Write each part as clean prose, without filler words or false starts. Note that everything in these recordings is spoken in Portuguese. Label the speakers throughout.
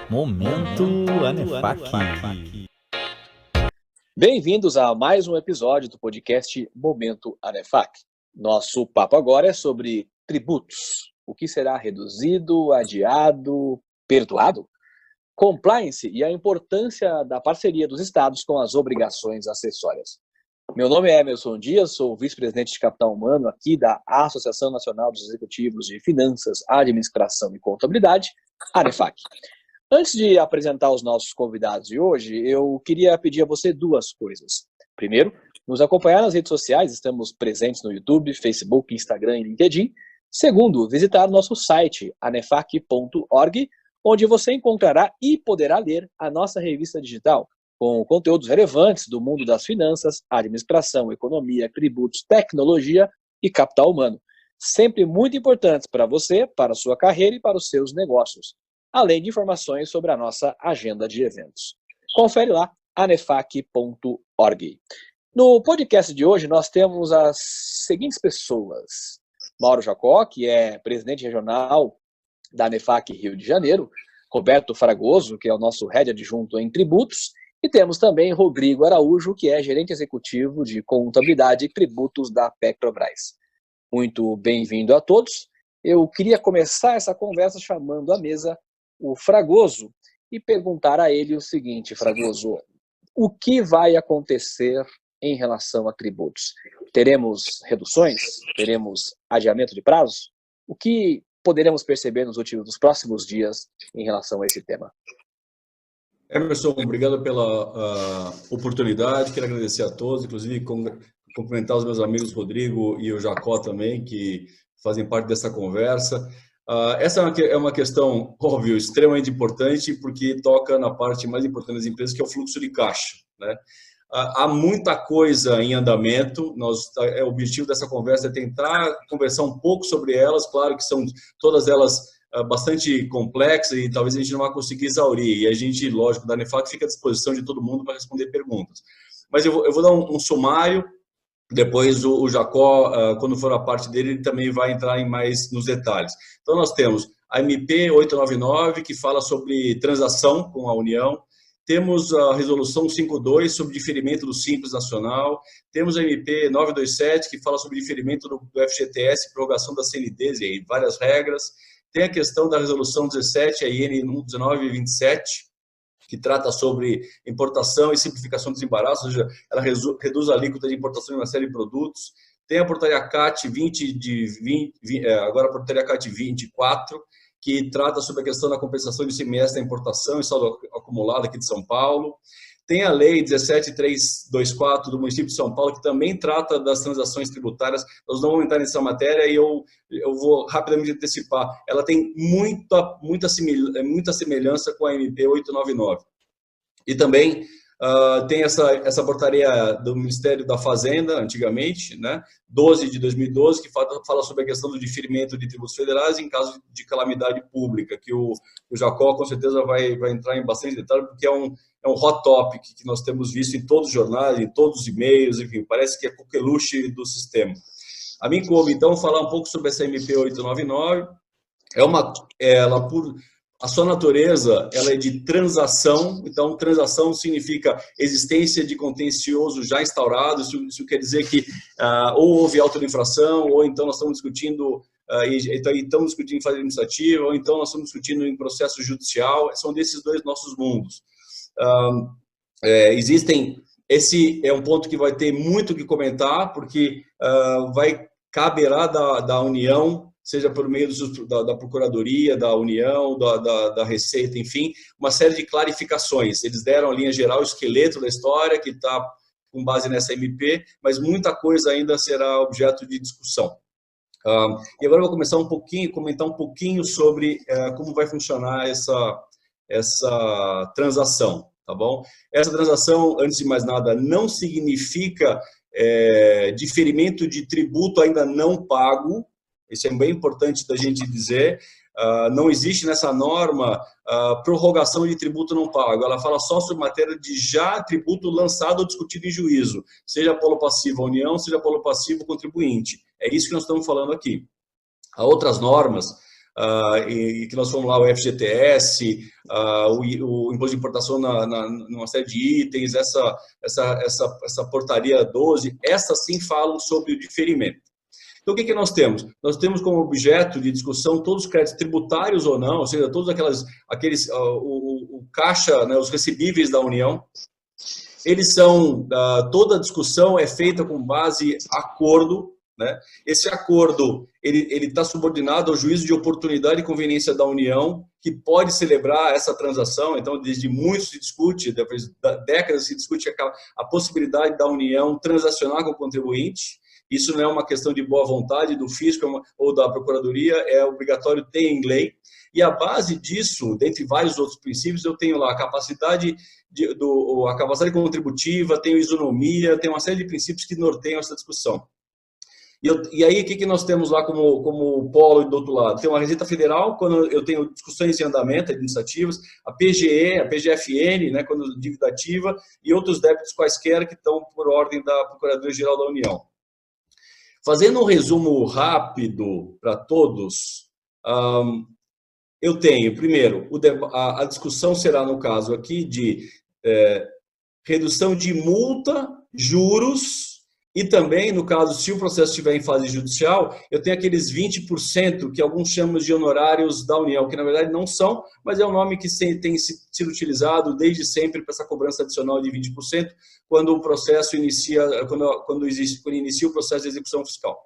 Speaker 1: Momento Anefac.
Speaker 2: Bem-vindos a mais um episódio do podcast Momento Anefac. Nosso papo agora é sobre tributos. O que será reduzido, adiado, perdoado? Compliance e a importância da parceria dos estados com as obrigações acessórias. Meu nome é Emerson Dias, sou vice-presidente de capital humano aqui da Associação Nacional dos Executivos de Finanças, Administração e Contabilidade, Anefac. Antes de apresentar os nossos convidados de hoje, eu queria pedir a você duas coisas. Primeiro, nos acompanhar nas redes sociais, estamos presentes no YouTube, Facebook, Instagram e LinkedIn. Segundo, visitar nosso site, anefac.org, onde você encontrará e poderá ler a nossa revista digital, com conteúdos relevantes do mundo das finanças, administração, economia, tributos, tecnologia e capital humano. Sempre muito importantes para você, para a sua carreira e para os seus negócios, além de informações sobre a nossa agenda de eventos. Confere lá, anefac.org. No podcast de hoje, nós temos as seguintes pessoas. Mauro Jacó, que é presidente regional da Anefac Rio de Janeiro. Roberto Fragoso, que é o nosso head adjunto em tributos. E temos também Rodrigo Araújo, que é gerente executivo de contabilidade e tributos da Petrobras. Muito bem-vindo a todos. Eu queria começar essa conversa chamando à mesa o Fragoso e perguntar a ele o seguinte: Fragoso, o que vai acontecer em relação a tributos? Teremos reduções? Teremos adiamento de prazos? O que poderemos perceber nos próximos dias em relação a esse tema?
Speaker 3: Emerson, obrigado pela oportunidade, quero agradecer a todos, inclusive cumprimentar os meus amigos Rodrigo e o Jacó também, que fazem parte dessa conversa. Essa é uma questão, óbvio, extremamente importante, porque toca na parte mais importante das empresas, que é o fluxo de caixa, né? Há muita coisa em andamento, o objetivo dessa conversa é tentar conversar um pouco sobre elas, claro que são todas elas bastante complexas e talvez a gente não vá conseguir exaurir, e a gente, lógico, da Anefac fica à disposição de todo mundo para responder perguntas. Mas eu vou dar um sumário. Depois o Jacó, quando for a parte dele, ele também vai entrar mais nos detalhes. Então nós temos a MP 899, que fala sobre transação com a União. Temos a resolução 52 sobre diferimento do Simples Nacional. Temos a MP 927, que fala sobre diferimento do FGTS, prorrogação das CNDs e várias regras. Tem a questão da resolução 17, a IN 1927, que trata sobre importação e simplificação dos embaraços, ou seja, ela reduz a alíquota de importação de uma série de produtos. Tem a portaria CAT 20, agora a portaria CAT 24, que trata sobre a questão da compensação de semestre da importação e saldo acumulado aqui de São Paulo. Tem a lei 17324 do município de São Paulo, que também trata das transações tributárias. Nós não vamos entrar nessa matéria e eu vou rapidamente antecipar. Ela tem muita semelhança com a MP 899. E também tem essa portaria do Ministério da Fazenda, antigamente, né, 12 de 2012, que fala sobre a questão do diferimento de tributos federais em caso de calamidade pública, que o Jacó com certeza vai entrar em bastante detalhe, porque é um hot topic que nós temos visto em todos os jornais, em todos os e-mails, enfim, parece que é coqueluche do sistema. A mim coube, então, falar um pouco sobre essa MP 899. A sua natureza, ela é de transação, então transação significa existência de contencioso já instaurado. Isso quer dizer que ou houve auto de infração, ou então nós estamos discutindo estamos discutindo em fase administrativa, ou então nós estamos discutindo em processo judicial. São desses dois nossos mundos. Esse é um ponto que vai ter muito o que comentar, porque caberá da União, seja por meio da Procuradoria, da União, da Receita, enfim, uma série de clarificações. Eles deram a linha geral, o esqueleto da história, que está com base nessa MP, mas muita coisa ainda será objeto de discussão. E agora eu vou começar comentar um pouquinho sobre como vai funcionar essa transação, tá bom? Essa transação, antes de mais nada, não significa diferimento de tributo ainda não pago. Isso é bem importante da gente dizer. Não existe nessa norma prorrogação de tributo não pago. Ela fala só sobre matéria de já tributo lançado ou discutido em juízo, seja polo passivo a União, seja polo passivo o contribuinte. É isso que nós estamos falando aqui. Há outras normas e que nós fomos lá, o FGTS, o imposto de importação numa série de itens, essa portaria 12, essas sim falam sobre o diferimento. Então, o que nós temos? Nós temos como objeto de discussão todos os créditos tributários ou não, ou seja, todos o caixa, né, os recebíveis da União. Eles são, toda a discussão é feita com base acordo, né? Esse acordo, ele está subordinado ao juízo de oportunidade e conveniência da União, que pode celebrar essa transação. Então, desde muito se discute, depois de décadas se discute a possibilidade da União transacionar com o contribuinte. Isso não é uma questão de boa vontade do fisco ou da procuradoria, é obrigatório ter em lei. E a base disso, dentre vários outros princípios, eu tenho lá a capacidade contributiva, tenho isonomia, tenho uma série de princípios que norteiam essa discussão. E aí, o que nós temos lá como polo do outro lado? Tem uma Receita Federal, quando eu tenho discussões em andamento administrativas, a PGE, a PGFN, né, quando dívida ativa, e outros débitos quaisquer que estão por ordem da Procuradoria-Geral da União. Fazendo um resumo rápido para todos, eu tenho, primeiro, a discussão será, no caso aqui, de redução de multa, juros, e também, no caso, se o processo estiver em fase judicial, eu tenho aqueles 20% que alguns chamam de honorários da União, que na verdade não são, mas é um nome que tem sido utilizado desde sempre para essa cobrança adicional de 20%, quando o processo inicia, quando inicia o processo de execução fiscal.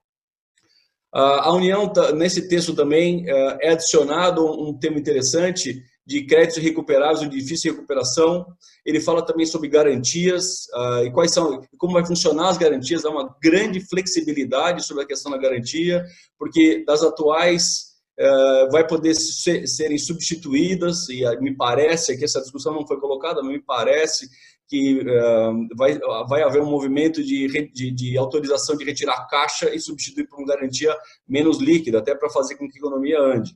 Speaker 3: A União, nesse texto também, é adicionado um tema interessante de créditos recuperáveis ou de difícil recuperação. Ele fala também sobre garantias e como vai funcionar as garantias. Há uma grande flexibilidade sobre a questão da garantia, porque das atuais vai poder serem substituídas, e me parece que essa discussão não foi colocada, mas me parece que vai haver um movimento de autorização de retirar a caixa e substituir por uma garantia menos líquida, até para fazer com que a economia ande.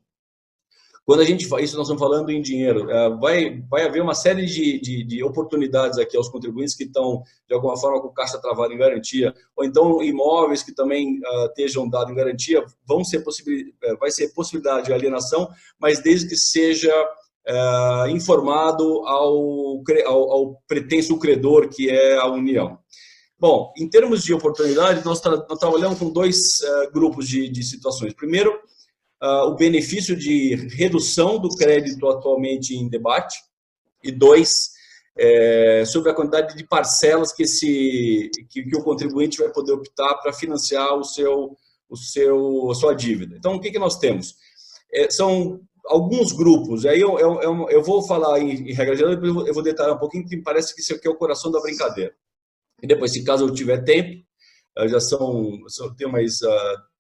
Speaker 3: Quando a gente faz isso, nós estamos falando em dinheiro. Vai haver uma série de oportunidades aqui aos contribuintes que estão, de alguma forma, com caixa travada em garantia, ou então imóveis que também estejam dados em garantia, vai ser possibilidade de alienação, mas desde que seja informado ao pretenso credor, que é a União. Bom, em termos de oportunidade, nós trabalhamos com dois grupos de situações. Primeiro, o benefício de redução do crédito atualmente em debate, e dois, sobre a quantidade de parcelas que o contribuinte vai poder optar para financiar a sua dívida. Então, o que nós temos? São alguns grupos, aí eu vou falar em regra geral, depois eu vou detalhar um pouquinho, que me parece que isso aqui é o coração da brincadeira. E depois, se caso eu tiver tempo, tenho mais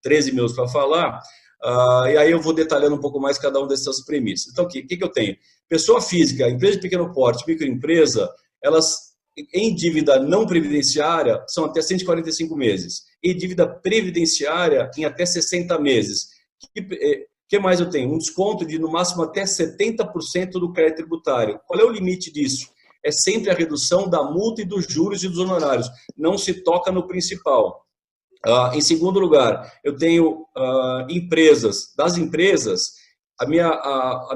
Speaker 3: 13 minutos para falar, e aí eu vou detalhando um pouco mais cada uma dessas premissas. Então, o que eu tenho? Pessoa física, empresa de pequeno porte, microempresa, elas em dívida não previdenciária são até 145 meses. E dívida previdenciária em até 60 meses. O que mais eu tenho? Um desconto de no máximo até 70% do crédito tributário. Qual é o limite disso? É sempre a redução da multa e dos juros e dos honorários. Não se toca no principal. Em segundo lugar, eu tenho empresas. Das empresas, as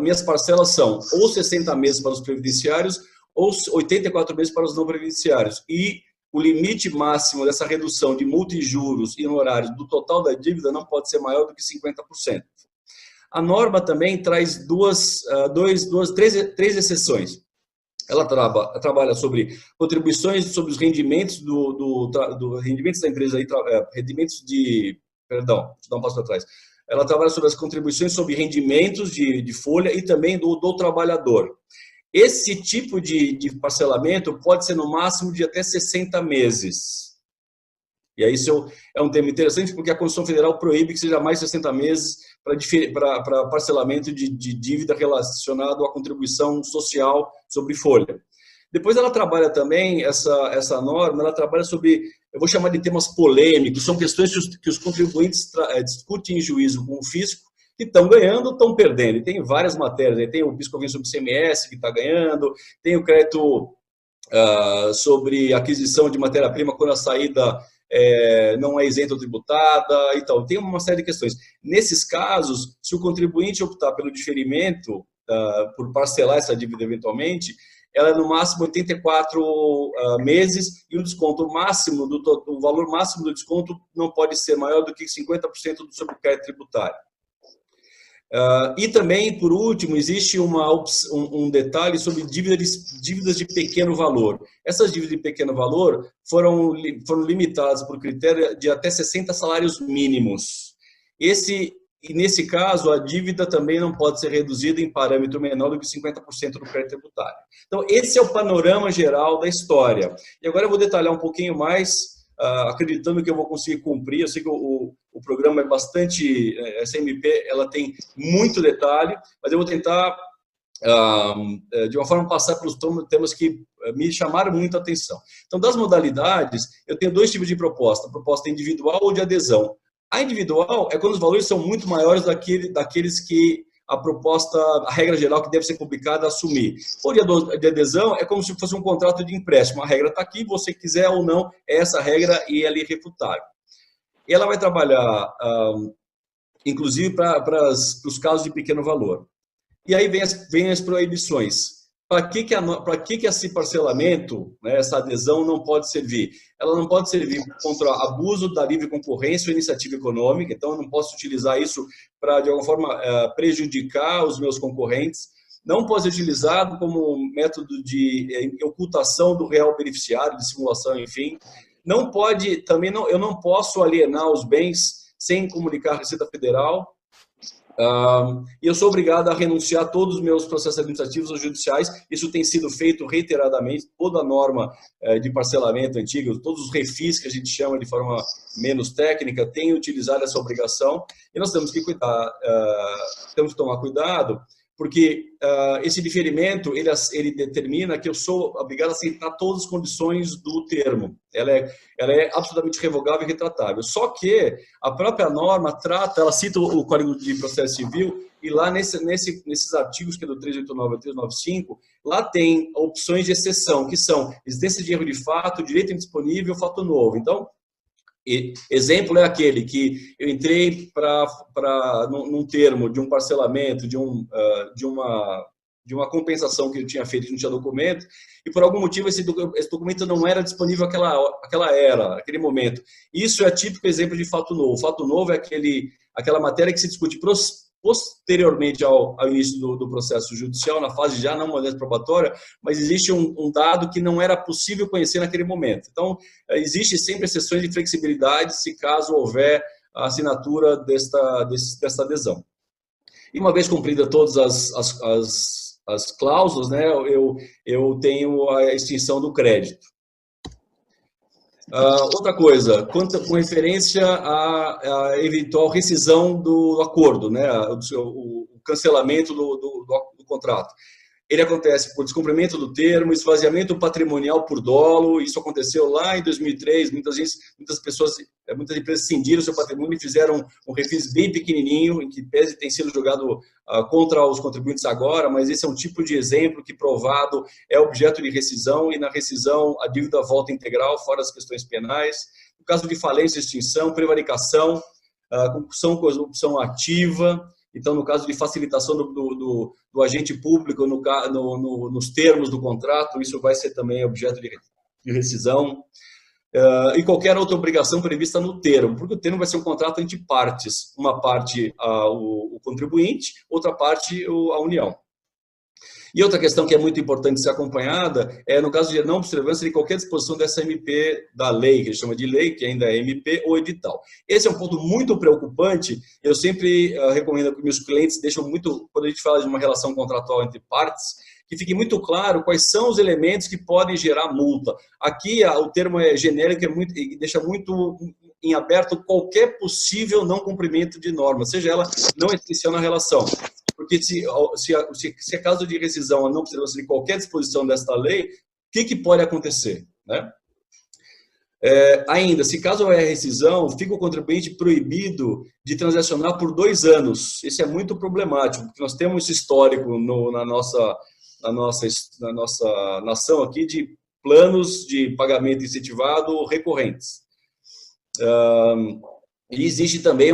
Speaker 3: minhas parcelas são ou 60 meses para os previdenciários ou 84 meses para os não previdenciários. E o limite máximo dessa redução de multa e juros e honorários do total da dívida não pode ser maior do que 50%. A norma também traz três exceções. Ela trabalha sobre contribuições sobre os rendimentos rendimentos da empresa, perdão, deixa eu dar um passo para trás. Ela trabalha sobre as contribuições sobre rendimentos de folha e também do trabalhador. Esse tipo de parcelamento pode ser no máximo de até 60 meses. E aí isso é um tema interessante, porque a Constituição Federal proíbe que seja mais de 60 meses para parcelamento de dívida relacionado à contribuição social sobre folha. Depois ela trabalha também, essa norma, ela trabalha sobre, eu vou chamar de temas polêmicos, são questões que os contribuintes discutem em juízo com o fisco, que estão ganhando, estão perdendo. E tem várias matérias, tem o PIS/COFINS sobre CMS que está ganhando, tem o crédito sobre aquisição de matéria-prima quando a saída não é isenta tributada e tal. Tem uma série de questões. Nesses casos, se o contribuinte optar pelo diferimento, por parcelar essa dívida eventualmente, ela é no máximo 84 meses e o desconto máximo, o valor máximo do desconto não pode ser maior do que 50% do seu crédito tributário. E também, por último, existe um detalhe sobre dívidas de pequeno valor. Essas dívidas de pequeno valor foram limitadas por critério de até 60 salários mínimos. E nesse caso, a dívida também não pode ser reduzida em parâmetro menor do que 50% do crédito tributário. Então, esse é o panorama geral da história. E agora eu vou detalhar um pouquinho mais, acreditando que eu vou conseguir cumprir. Eu sei que o programa é bastante... Essa MP ela tem muito detalhe, mas eu vou tentar, de uma forma, passar pelos temas que me chamaram muito a atenção. Então, das modalidades, eu tenho dois tipos de proposta. Proposta individual ou de adesão. A individual é quando os valores são muito maiores daqueles que a regra geral que deve ser publicada assumir. Ou de adesão é como se fosse um contrato de empréstimo. A regra está aqui, você quiser ou não, é essa regra e ela é irrefutável. E ela vai trabalhar, inclusive, para os casos de pequeno valor. E aí vem as proibições. Para que esse parcelamento, né, essa adesão não pode servir? Ela não pode servir contra abuso da livre concorrência ou iniciativa econômica, então eu não posso utilizar isso para, de alguma forma, prejudicar os meus concorrentes. Não pode ser utilizado como método de ocultação do real beneficiário, de simulação, enfim. Não pode, eu não posso alienar os bens sem comunicar à Receita Federal. E eu sou obrigado a renunciar a todos os meus processos administrativos ou judiciais. Isso tem sido feito reiteradamente. Toda a norma de parcelamento antiga, todos os refis que a gente chama de forma menos técnica, tem utilizado essa obrigação. E nós temos que temos que tomar cuidado, porque esse diferimento, ele determina que eu sou obrigado a aceitar todas as condições do termo. Ela é absolutamente revogável e retratável. Só que a própria norma ela cita o Código de Processo Civil, e lá nesses artigos, que é do 389 ao 395, lá tem opções de exceção, que são existência de erro de fato, direito indisponível, fato novo. Então, exemplo é aquele que eu entrei num termo de um parcelamento, de uma compensação que eu tinha feito e não tinha documento, e por algum motivo esse documento não era disponível naquele momento. Isso é típico exemplo de fato novo. O fato novo é aquela matéria que se discute posteriormente ao início do processo judicial, na fase já não modéstia probatória, mas existe um dado que não era possível conhecer naquele momento. Então, existe sempre exceções de flexibilidade se caso houver a assinatura dessa adesão. E uma vez cumprida todas as cláusulas, né, eu tenho a extinção do crédito. Outra coisa, com referência à eventual rescisão do acordo, né, o cancelamento do contrato. Ele acontece por descumprimento do termo, esvaziamento patrimonial por dolo. Isso aconteceu lá em 2003. Muitas empresas cindiram seu patrimônio e fizeram um refis bem pequenininho, em que pese tem sido jogado contra os contribuintes agora, mas esse é um tipo de exemplo que, provado, é objeto de rescisão, e na rescisão a dívida volta integral, fora as questões penais. No caso de falência, extinção, prevaricação, concussão, corrupção ativa. Então, no caso de facilitação do agente público nos termos do contrato, isso vai ser também objeto de rescisão. E qualquer outra obrigação prevista no termo, porque o termo vai ser um contrato entre partes. Uma parte o contribuinte, outra parte a União. E outra questão que é muito importante ser acompanhada é no caso de não observância de qualquer disposição dessa MP da lei, que a gente chama de lei, que ainda é MP ou edital. Esse é um ponto muito preocupante. Eu sempre recomendo que meus clientes deixam muito, quando a gente fala de uma relação contratual entre partes, que fique muito claro quais são os elementos que podem gerar multa. Aqui o termo é genérico e deixa muito em aberto qualquer possível não cumprimento de norma, seja ela não essencial na relação. Porque se é caso de rescisão ou não observância de qualquer disposição desta lei, o que pode acontecer, né? Ainda, se caso houver rescisão, fica o contribuinte proibido de transacionar por 2 anos. Isso é muito problemático, porque nós temos esse histórico na nossa nação aqui de planos de pagamento incentivado recorrentes. E existe também,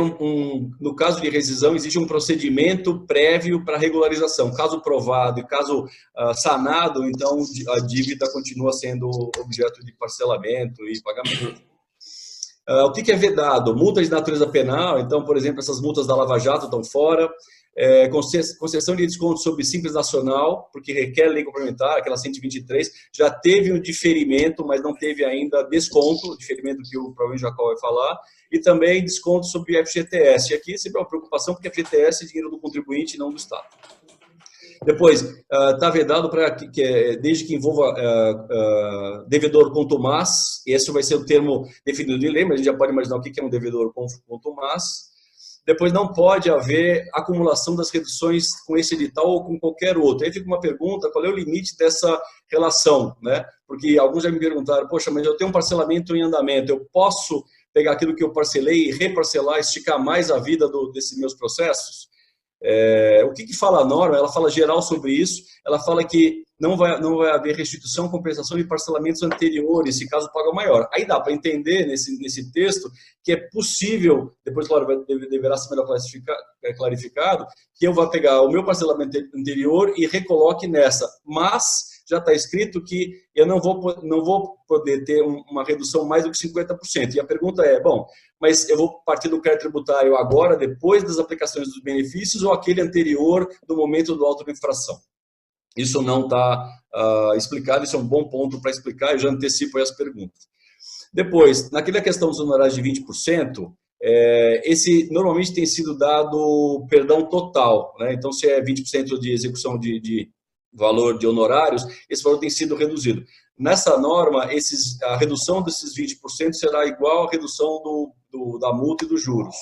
Speaker 3: no caso de rescisão, existe um procedimento prévio para regularização. Caso provado e caso sanado, então a dívida continua sendo objeto de parcelamento e pagamento. O que é vedado? Multa de natureza penal, então, por exemplo, essas multas da Lava Jato estão fora. Concessão de desconto sobre Simples Nacional, porque requer lei complementar, aquela 123, já teve um diferimento, mas não teve ainda desconto, diferimento que o provavelmente Jacó vai falar, e também desconto sobre FGTS. E aqui sempre é uma preocupação, porque FGTS é dinheiro do contribuinte e não do Estado. Depois, está vedado desde que envolva devedor contumaz, esse vai ser o termo definido de lei, mas a gente já pode imaginar o que é um devedor contumaz. Depois, não pode haver acumulação das reduções com esse edital ou com qualquer outro. Aí fica uma pergunta, qual é o limite dessa relação, né? Porque alguns já me perguntaram, poxa, mas eu tenho um parcelamento em andamento, eu posso pegar aquilo que eu parcelei e reparcelar, esticar mais a vida desses meus processos? O que fala a norma? Ela fala geral sobre isso, ela fala que não vai haver restituição, compensação de parcelamentos anteriores, se caso paga maior. Aí dá para entender nesse texto que é possível, depois, claro, deverá ser melhor clarificado, que eu vá pegar o meu parcelamento anterior e recoloque nessa, mas já está escrito que eu não vou poder ter uma redução mais do que 50%. E a pergunta é, bom, mas eu vou partir do crédito tributário agora, depois das aplicações dos benefícios, ou aquele anterior do momento do auto de infração? Isso não está explicado, isso é um bom ponto para explicar, eu já antecipo aí as perguntas. Depois, naquela questão dos honorários de 20%, esse normalmente tem sido dado perdão total, né? Então, se é 20% de execução de valor de honorários, esse valor tem sido reduzido. Nessa norma, a redução desses 20% será igual à redução da multa e dos juros.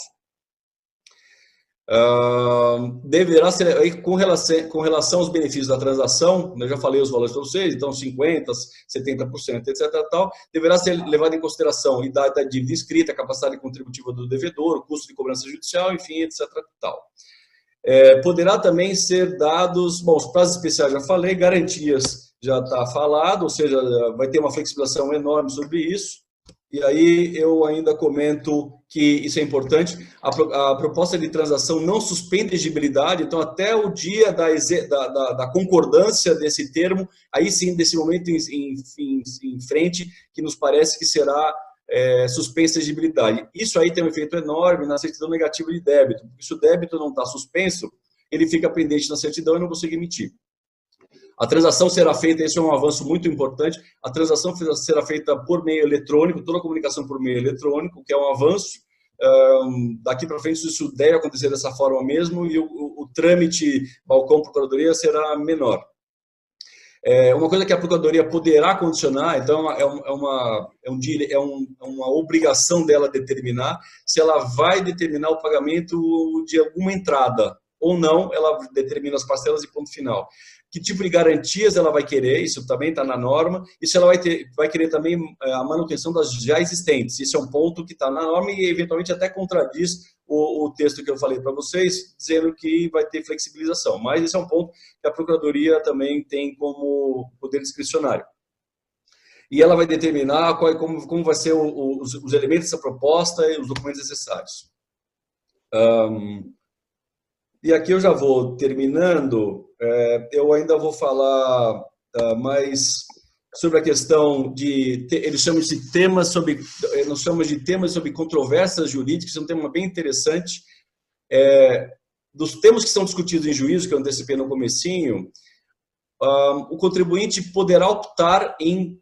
Speaker 3: Deverá ser, com relação aos benefícios da transação, eu já falei os valores para vocês, então 50%, 70%, etc. Tal, deverá ser levado em consideração idade da dívida inscrita, capacidade contributiva do devedor, custo de cobrança judicial, enfim, etc. Tal. Poderá também ser dados, bom, os prazos especiais já falei, garantias já está falado, ou seja, vai ter uma flexibilização enorme sobre isso. E aí eu ainda comento que isso é importante, a proposta de transação não suspende a exigibilidade, então até o dia da concordância desse termo, aí sim, desse momento em frente, que nos parece que será suspensa a exigibilidade. Isso aí tem um efeito enorme na certidão negativa de débito, porque se o débito não está suspenso, ele fica pendente na certidão e não consegue emitir. A transação será feita, esse é um avanço muito importante, a transação será feita por meio eletrônico, toda a comunicação por meio eletrônico, que é um avanço. Daqui para frente isso deve acontecer dessa forma mesmo e o trâmite balcão-procuradoria será menor. Uma coisa que a Procuradoria poderá condicionar, então é uma obrigação dela determinar se ela vai determinar o pagamento de alguma entrada ou não, ela determina as parcelas e ponto final. Que tipo de garantias ela vai querer, isso também está na norma, e se ela vai querer também a manutenção das já existentes. Isso é um ponto que está na norma e eventualmente até contradiz o texto que eu falei para vocês, dizendo que vai ter flexibilização. Mas esse é um ponto que a Procuradoria também tem como poder discricionário. E ela vai determinar como vai ser os elementos dessa proposta e os documentos necessários. E aqui eu já vou terminando, eu ainda vou falar mais sobre a questão eles chamam de temas sobre, nós chamamos de temas sobre controvérsias jurídicas, é um tema bem interessante. Dos temas que são discutidos em juízo, que eu antecipei no comecinho, o contribuinte poderá optar em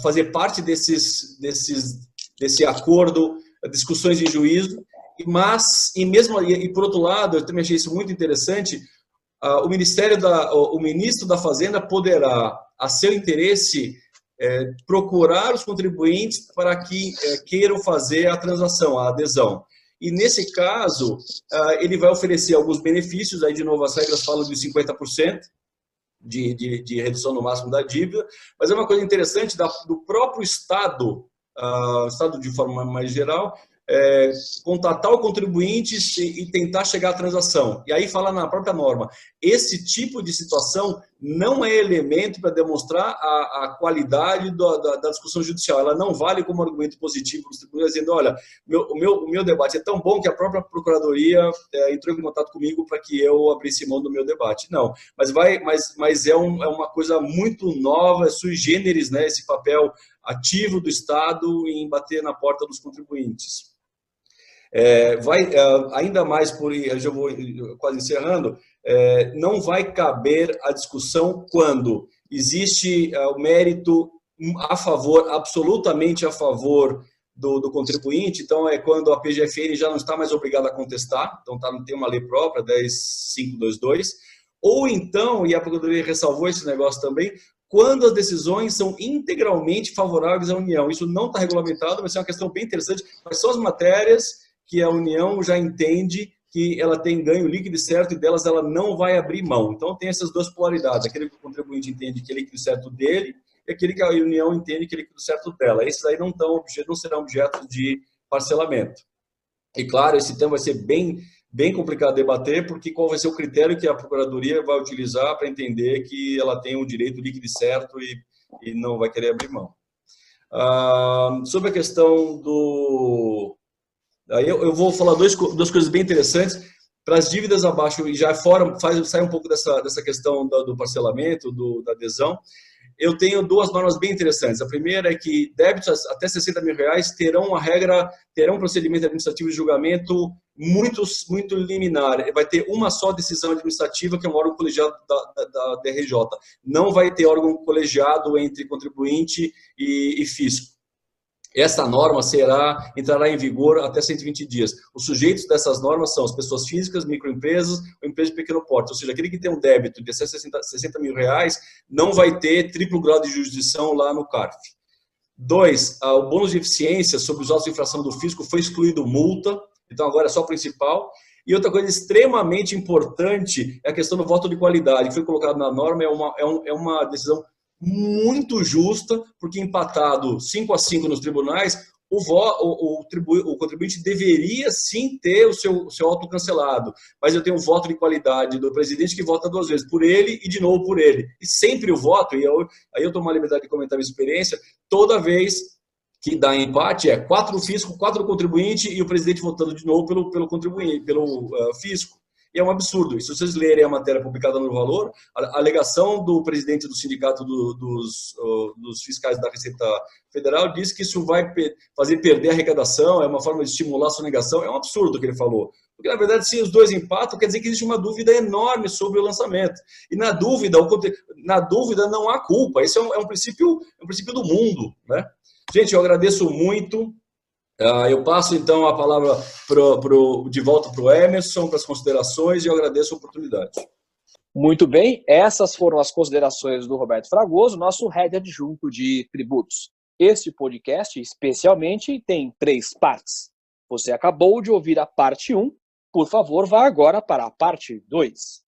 Speaker 3: fazer parte desse acordo, discussões em juízo, mas, e por outro lado, eu também achei isso muito interessante, o ministro da Fazenda poderá, a seu interesse, procurar os contribuintes para que queiram fazer a transação, a adesão. E, nesse caso, ele vai oferecer alguns benefícios, aí, de novo, as regras falam de 50% de redução no máximo da dívida, mas é uma coisa interessante do próprio Estado, Estado de forma mais geral, contatar o contribuinte e tentar chegar à transação. E aí fala na própria norma, esse tipo de situação não é elemento para demonstrar a qualidade da discussão judicial. Ela não vale como argumento positivo para os tribunais, dizendo, olha, o meu debate é tão bom que a própria Procuradoria entrou em contato comigo para que eu abrisse mão do meu debate. Não, mas é uma coisa muito nova, é sui generis, né, esse papel ativo do Estado em bater na porta dos contribuintes. Ainda mais eu já vou quase encerrando, não vai caber a discussão quando existe o mérito a favor, absolutamente a favor do contribuinte. Então, é quando a PGFN já não está mais obrigada a contestar, então tem uma lei própria, 10.522, ou então, e a Procuradoria ressalvou esse negócio também, quando as decisões são integralmente favoráveis à União. Isso não está regulamentado, mas é uma questão bem interessante. Quais são as matérias que a União já entende que ela tem ganho líquido certo e delas ela não vai abrir mão. Então, tem essas duas polaridades. Aquele que o contribuinte entende que é líquido certo dele e aquele que a União entende que é líquido certo dela. Esses aí não serão objeto de parcelamento. E, claro, esse tema vai ser bem complicado de debater, porque qual vai ser o critério que a Procuradoria vai utilizar para entender que ela tem um direito líquido certo e não vai querer abrir mão. Sobre a questão do... Aí eu vou falar duas coisas bem interessantes. Para as dívidas abaixo, e já sai um pouco dessa questão do parcelamento, da adesão, eu tenho duas normas bem interessantes. A primeira é que débitos até R$60 mil terão um procedimento administrativo de julgamento muito liminar. Vai ter uma só decisão administrativa, que é um órgão colegiado da DRJ. Não vai ter órgão colegiado entre contribuinte e fisco. Essa norma entrará em vigor até 120 dias. Os sujeitos dessas normas são as pessoas físicas, microempresas ou empresas de pequeno porte. Ou seja, aquele que tem um débito de 60 mil reais não vai ter triplo grau de jurisdição lá no CARF. 2, o bônus de eficiência sobre os autos de infração do fisco foi excluído multa, então agora é só principal. E outra coisa extremamente importante é a questão do voto de qualidade, que foi colocado na norma, é uma decisão muito justa, porque empatado 5-5 nos tribunais, o contribuinte deveria sim ter o seu auto cancelado, mas eu tenho um voto de qualidade do presidente que vota 2 vezes, por ele e de novo por ele. E sempre o voto, aí eu tomo a liberdade de comentar a minha experiência, toda vez que dá empate 4 fisco, 4 contribuinte e o presidente votando de novo pelo contribuinte, pelo fisco. E é um absurdo. E se vocês lerem a matéria publicada no Valor, a alegação do presidente do sindicato dos fiscais da Receita Federal diz que isso vai fazer perder a arrecadação, é uma forma de estimular a sonegação. É um absurdo o que ele falou. Porque, na verdade, se os dois empatam, quer dizer que existe uma dúvida enorme sobre o lançamento. E na dúvida não há culpa. Esse é um princípio do mundo, né? Gente, eu agradeço muito. Eu passo, então, a palavra de volta para o Emerson, para as considerações, e eu agradeço a oportunidade.
Speaker 2: Muito bem, essas foram as considerações do Roberto Fragoso, nosso head adjunto de tributos. Este podcast, especialmente, tem 3 partes. Você acabou de ouvir a parte 1, por favor, vá agora para a parte 2.